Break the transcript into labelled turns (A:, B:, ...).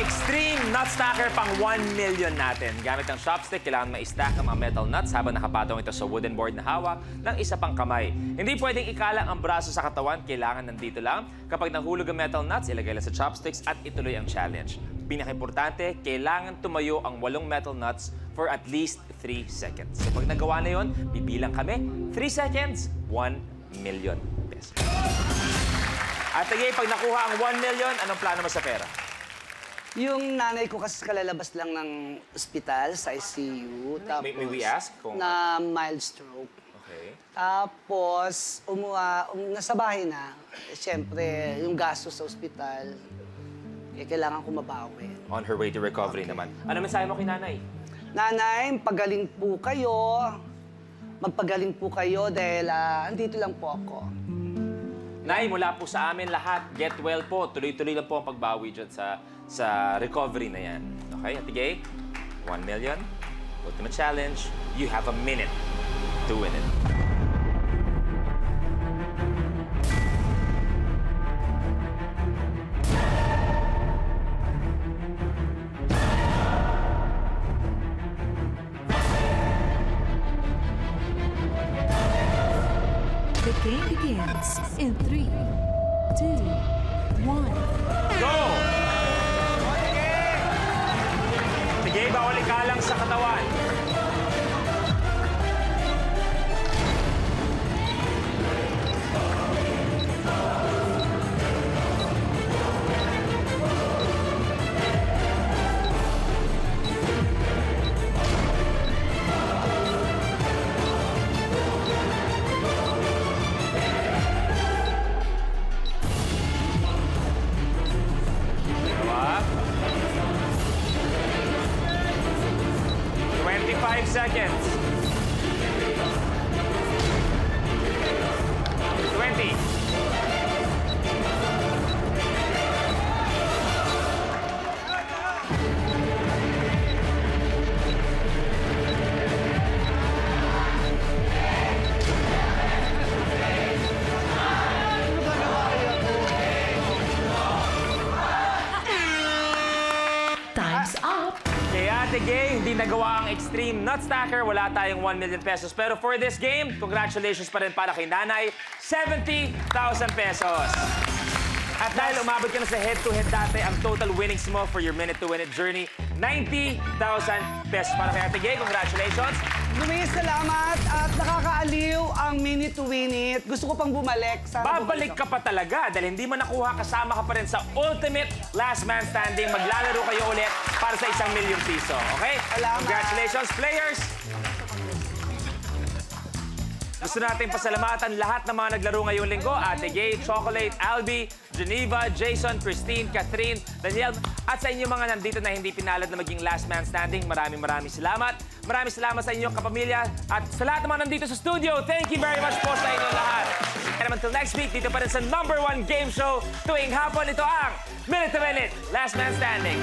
A: extreme nut stacker pang 1 million natin. Gamit ang chopstick, kailangan ma-stack ang mga metal nuts habang nakapatong ito sa wooden board na hawak ng isa pang kamay. Hindi pwedeng ikalang ang braso sa katawan, kailangan nandito lang. Kapag nahulog ang metal nuts, ilagay lang sa chopsticks at ituloy ang challenge. Pinaka-importante, kailangan tumayo ang 8 metal nuts for at least 3 seconds. So pag nagawa na yun, bibilang kami, 3 seconds, 1 million pesos. At tagay, pag nakuha ang 1 million, anong plano mo sa pera?
B: Yung nanay ko kasi kalalabas lang ng ospital sa ICU. Tapos,
A: May we ask? Kung...
B: na mild stroke.
A: Okay.
B: Tapos, nasa bahay na. Siyempre, yung gasto sa ospital, kailangan ko mabawi.
A: On her way to recovery naman. Ano mensahe mo kay nanay?
B: Nanay, pagaling po kayo. Magpagaling po kayo dahil andito lang po ako.
A: Nay, mula po sa amin lahat, get well po. Tuloy-tuloy lang po ang pagbawi dyan sa recovery na yan. Okay, Ate 1 million, ultimate challenge. You have a minute to win it.
C: The game begins in 3, 2, 1.
A: Go! Sige, bawal ikalang sa katawan. Seconds. 20.
C: Time's up.
A: Kaya Ate Gay, hindi nagawa ang extreme nut stacker. Wala tayong 1 million pesos. Pero for this game, congratulations pa rin para kay Nanay, 70,000 pesos. At dahil umabot ka na sa head-to-head dati, ang total winnings mo for your Minute to Win It journey, 90,000 pesos para kay Ate Gay. Congratulations.
B: Luis, salamat at nakakaaliw ang Minute to Win It. Gusto ko pang bumalik.
A: Babalik ka pa talaga dahil hindi mo nakuha, kasama ka pa rin sa ultimate last man standing. Maglalaro kayo ulit para sa 1 million piso. Okay?
B: Salamat.
A: Congratulations, players! Gusto natin pasalamatan lahat ng mga naglaro ngayong linggo. Ate Gay, Chocolate, Albi, Geneva, Jason, Christine, Catherine, Daniel, at sa inyo mga nandito na hindi pinalad na maging last man standing. Maraming salamat. Maraming salamat sa inyong kapamilya at sa lahat ng mga nandito sa studio. Thank you very much po sa inyong lahat. And until next week, dito pa rin sa #1 game show tuwing hapon. Ito ang Minute to Minute Last Man Standing.